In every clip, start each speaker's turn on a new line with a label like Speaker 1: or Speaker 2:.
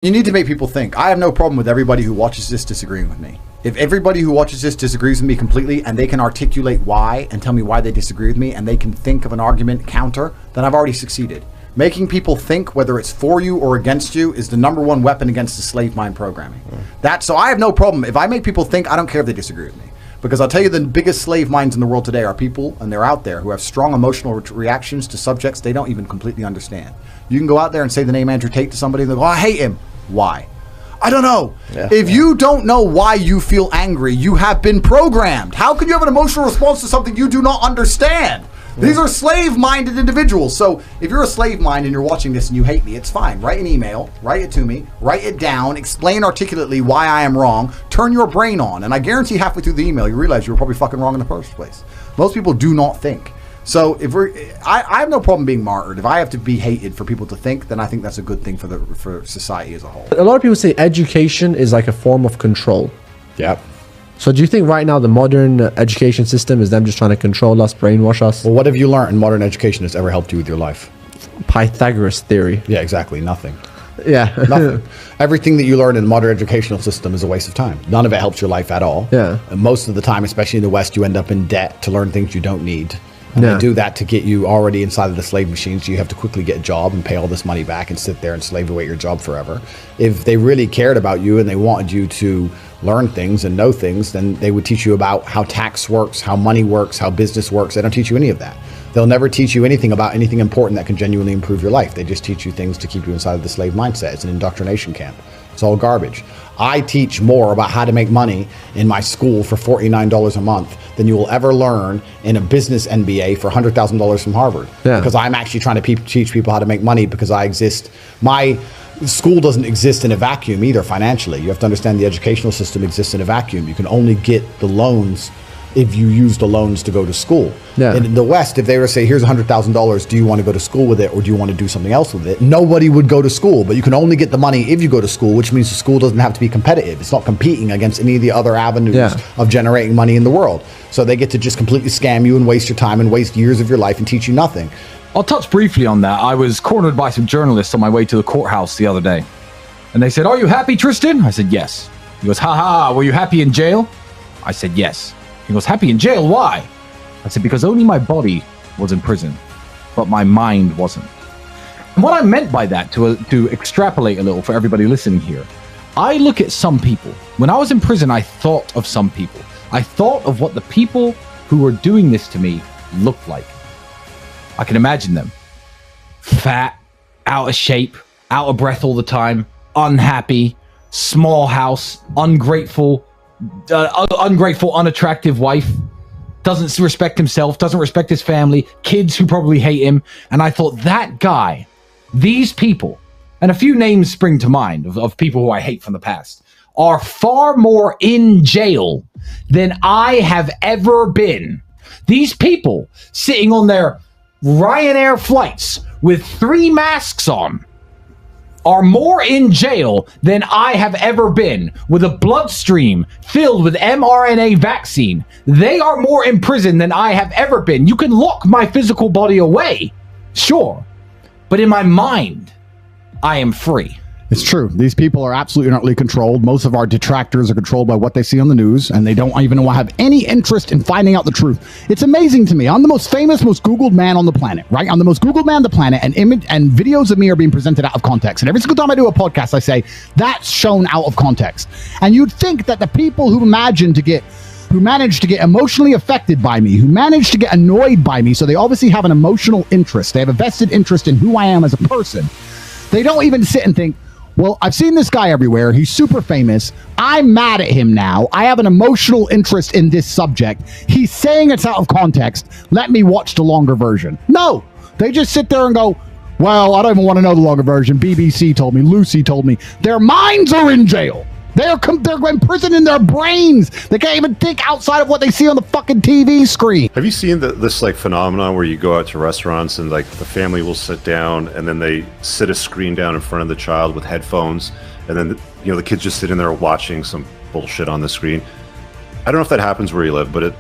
Speaker 1: You need to make people think. I have no problem with everybody who watches this disagreeing with me. If everybody who watches this disagrees with me completely and they can articulate why and tell me why they disagree with me and they can think of an argument counter, then I've already succeeded. Making people think, whether it's for you or against you, is the #1 weapon against the slave mind programming. So I have no problem. If I make people think, I don't care if they disagree with me. Because I'll tell you, the biggest slave minds in the world today are people, and they're out there, who have strong emotional reactions to subjects they don't even completely understand. You can go out there and say the name Andrew Tate to somebody and they go, oh, I hate him. Why? I don't know. If you don't know why you feel angry, you have been programmed. How can you have an emotional response to something you do not understand? These are slave-minded individuals. So if you're a slave mind and you're watching this and you hate me, it's fine. Write an email, write it to me, write it down, explain articulately why I am wrong, turn your brain on, and I guarantee halfway through the email you realize you were probably fucking wrong in the first place. Most people do not think. So if I have no problem being martyred. If I have to be hated for people to think, then I think that's a good thing for society as a whole.
Speaker 2: A lot of people say education is like a form of control.
Speaker 1: Yeah.
Speaker 2: So do you think right now the modern education system is them just trying to control us, brainwash us?
Speaker 1: Well, what have you learned in modern education that's ever helped you with your life?
Speaker 2: Pythagoras theory.
Speaker 1: Yeah, exactly. Nothing.
Speaker 2: Yeah.
Speaker 1: Nothing. Everything that you learn in the modern educational system is a waste of time. None of it helps your life at all.
Speaker 2: Yeah.
Speaker 1: And most of the time, especially in the West, you end up in debt to learn things you don't need. And they do that to get you already inside of the slave machine, so you have to quickly get a job and pay all this money back and sit there and slave away your job forever. If they really cared about you and they wanted you to learn things and know things, then they would teach you about how tax works, how money works, how business works. They don't teach you any of that. They'll never teach you anything about anything important that can genuinely improve your life. They just teach you things to keep you inside of the slave mindset. It's an indoctrination camp. It's all garbage. I teach more about how to make money in my school for $49 a month than you will ever learn in a business MBA for $100,000 from Harvard.
Speaker 2: Yeah.
Speaker 1: Because I'm actually trying to teach people how to make money because I exist. My school doesn't exist in a vacuum either financially. You have to understand the educational system exists in a vacuum. You can only get the loans if you use the loans to go to school.
Speaker 2: Yeah.
Speaker 1: In the West, if they were to say, here's $100,000, do you want to go to school with it or do you want to do something else with it? Nobody would go to school, but you can only get the money if you go to school, which means the school doesn't have to be competitive. It's not competing against any of the other avenues of generating money in the world. So they get to just completely scam you and waste your time and waste years of your life and teach you nothing.
Speaker 3: I'll touch briefly on that. I was cornered by some journalists on my way to the courthouse the other day. And they said, are you happy, Tristan? I said, yes. He goes, ha, were you happy in jail? I said, yes. He goes, happy in jail, why? I said, because only my body was in prison, but my mind wasn't. And what I meant by that, to extrapolate a little for everybody listening here, I look at some people. When I was in prison, I thought of some people. I thought of what the people who were doing this to me looked like. I can imagine them. Fat, out of shape, out of breath all the time, unhappy, small house, ungrateful, unattractive wife, doesn't respect himself, doesn't respect his family, kids who probably hate him. And I thought, that guy, these people, and a few names spring to mind of people who I hate from the past, are far more in jail than I have ever been. These people sitting on their Ryanair flights with 3 masks on are more in jail than I have ever been, with a bloodstream filled with mRNA vaccine. They are more in prison than I have ever been. You can lock my physical body away, sure, but in my mind, I am free.
Speaker 4: It's true. These people are absolutely utterly controlled. Most of our detractors are controlled by what they see on the news, and they don't even have any interest in finding out the truth. It's amazing to me. I'm the most famous, most Googled man on the planet, right? I'm the most Googled man on the planet, and videos of me are being presented out of context. And every single time I do a podcast, I say, that's shown out of context. And you'd think that the people who manage to get emotionally affected by me, who manage to get annoyed by me, so they obviously have an emotional interest. They have a vested interest in who I am as a person. They don't even sit and think, well, I've seen this guy everywhere. He's super famous. I'm mad at him now. I have an emotional interest in this subject. He's saying it's out of context. Let me watch the longer version. No, they just sit there and go, well, I don't even want to know the longer version. BBC told me, Lucy told me. Their minds are in jail. They're imprisoned in their brains. They can't even think outside of what they see on the fucking TV screen.
Speaker 5: Have you seen this like phenomenon where you go out to restaurants and like the family will sit down and then they sit a screen down in front of the child with headphones, and then the kids just sitting there watching some bullshit on the screen? I don't know if that happens where you live, but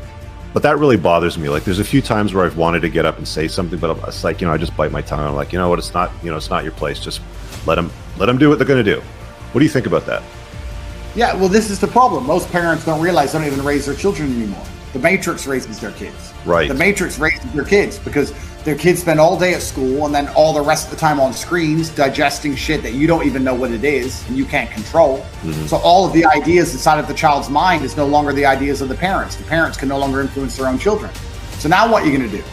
Speaker 5: that really bothers me. Like, there's a few times where I've wanted to get up and say something, but it's like, I just bite my tongue. I'm like, you know what? It's not your place. Just let them do what they're gonna do. What do you think about that?
Speaker 1: Yeah, well, this is the problem. Most parents don't realize they don't even raise their children anymore. The Matrix raises their kids.
Speaker 5: Right.
Speaker 1: The Matrix raises their kids because their kids spend all day at school and then all the rest of the time on screens digesting shit that you don't even know what it is and you can't control. Mm-hmm. So all of the ideas inside of the child's mind is no longer the ideas of the parents. The parents can no longer influence their own children. So now what are you going to do?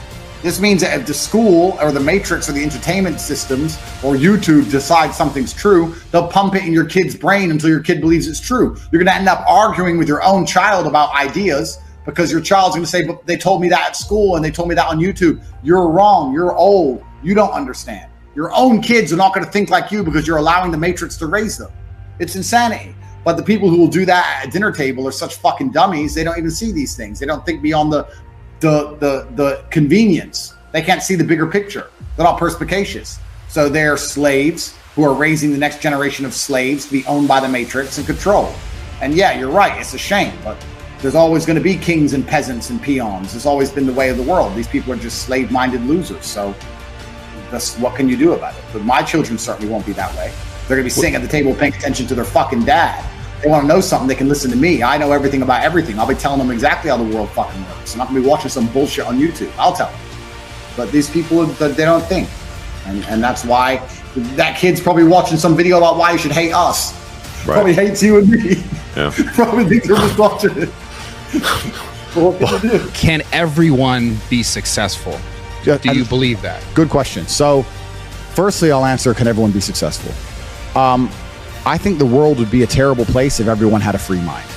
Speaker 1: This means that if the school or the Matrix or the entertainment systems or YouTube decide something's true, they'll pump it in your kid's brain until your kid believes it's true. You're going to end up arguing with your own child about ideas because your child's going to say, but they told me that at school and they told me that on YouTube. You're wrong. You're old. You don't understand. Your own kids are not going to think like you because you're allowing the Matrix to raise them. It's insanity. But the people who will do that at a dinner table are such fucking dummies. They don't even see these things. They don't think beyond the convenience. They can't see the bigger picture. They're not perspicacious. So they're slaves who are raising the next generation of slaves to be owned by the Matrix and controlled. And yeah, you're right. It's a shame, but there's always going to be kings and peasants and peons. It's always been the way of the world. These people are just slave-minded losers. So what can you do about it? But my children certainly won't be that way. They're going to be sitting at the table paying attention to their fucking dad. They want to know something, they can listen to me. I know everything about everything. I'll be telling them exactly how the world fucking works. I'm not going to be watching some bullshit on YouTube. I'll tell them. But these people, they don't think. And that's why that kid's probably watching some video about why you should hate us. Right. Probably hates you and me. Yeah. Probably thinks we're just watching it.
Speaker 6: Can everyone be successful? Do you believe that?
Speaker 4: Good question. So, firstly, I'll answer, can everyone be successful? I think the world would be a terrible place if everyone had a free mind.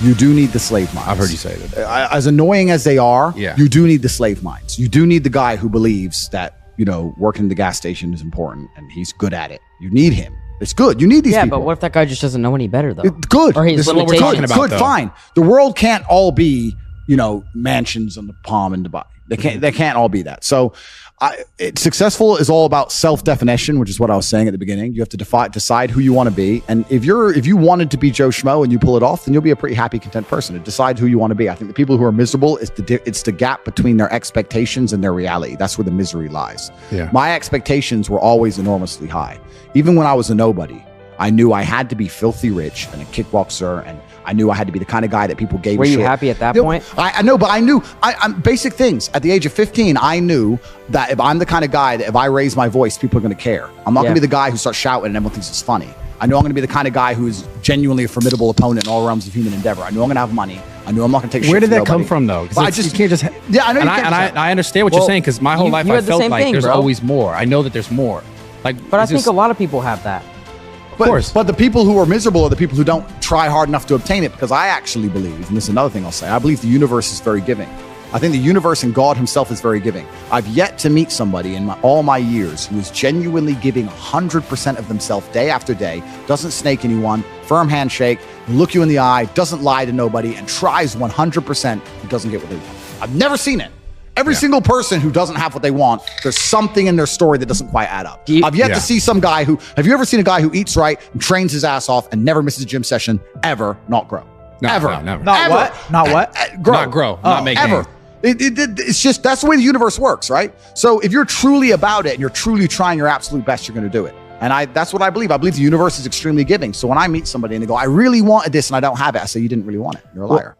Speaker 4: You do need the slave minds.
Speaker 6: I've heard you say that.
Speaker 4: As annoying as they are, you do need the slave minds. You do need the guy who believes that, working in the gas station is important and he's good at it. You need him. It's good. You need these people.
Speaker 7: Yeah, but what if that guy just doesn't know any better, though?
Speaker 4: Good.
Speaker 7: Or he's
Speaker 6: this is what we're talking about, though.
Speaker 4: Fine. The world can't all be, mansions on the Palm in Dubai. They can't all be that. So successful is all about self-definition, which is what I was saying at the beginning. You have to decide who you want to be. And if you wanted to be Joe Schmo and you pull it off, then you'll be a pretty happy, content person. To decide who you want to be. I think the people who are miserable, it's the gap between their expectations and their reality. That's where the misery lies. Yeah. My expectations were always enormously high. Even when I was a nobody, I knew I had to be filthy rich and a kickboxer, and I knew I had to be the kind of guy that people gave a shit.
Speaker 7: Were you happy at that point?
Speaker 4: I know, but I knew I'm basic things. At the age of 15, I knew that if I'm the kind of guy that if I raise my voice, people are going to care. I'm not going to be the guy who starts shouting and everyone thinks it's funny. I know I'm going to be the kind of guy who is genuinely a formidable opponent in all realms of human endeavor. I know I'm going to have money. I know I'm not going to take shit.
Speaker 6: Where did that come from, though?
Speaker 4: But you can't just. Yeah, I know.
Speaker 6: I understand what you're saying, because my whole life I felt like there's always more. I know that there's more.
Speaker 7: But I think a lot of people have that.
Speaker 4: Of course. But the people who are miserable are the people who don't try hard enough to obtain it, because I actually believe, and this is another thing I'll say, I believe the universe is very giving. I think the universe and God himself is very giving. I've yet to meet somebody in all my years who is genuinely giving 100% of themselves day after day, doesn't snake anyone, firm handshake, look you in the eye, doesn't lie to nobody, and tries 100% who doesn't get what they want. I've never seen it. Every single person who doesn't have what they want, there's something in their story that doesn't quite add up. I've yet to see some guy who, have you ever seen a guy who eats right and trains his ass off and never misses a gym session, ever not grow?
Speaker 6: No,
Speaker 4: ever.
Speaker 6: No, never.
Speaker 2: Not ever. What? Not what?
Speaker 4: Grow.
Speaker 6: Not grow. Not make
Speaker 4: ever. It's just, that's the way the universe works, right? So if you're truly about it and you're truly trying your absolute best, you're going to do it. And that's what I believe. I believe the universe is extremely giving. So when I meet somebody and they go, I really wanted this and I don't have it, I say, you didn't really want it. You're a liar.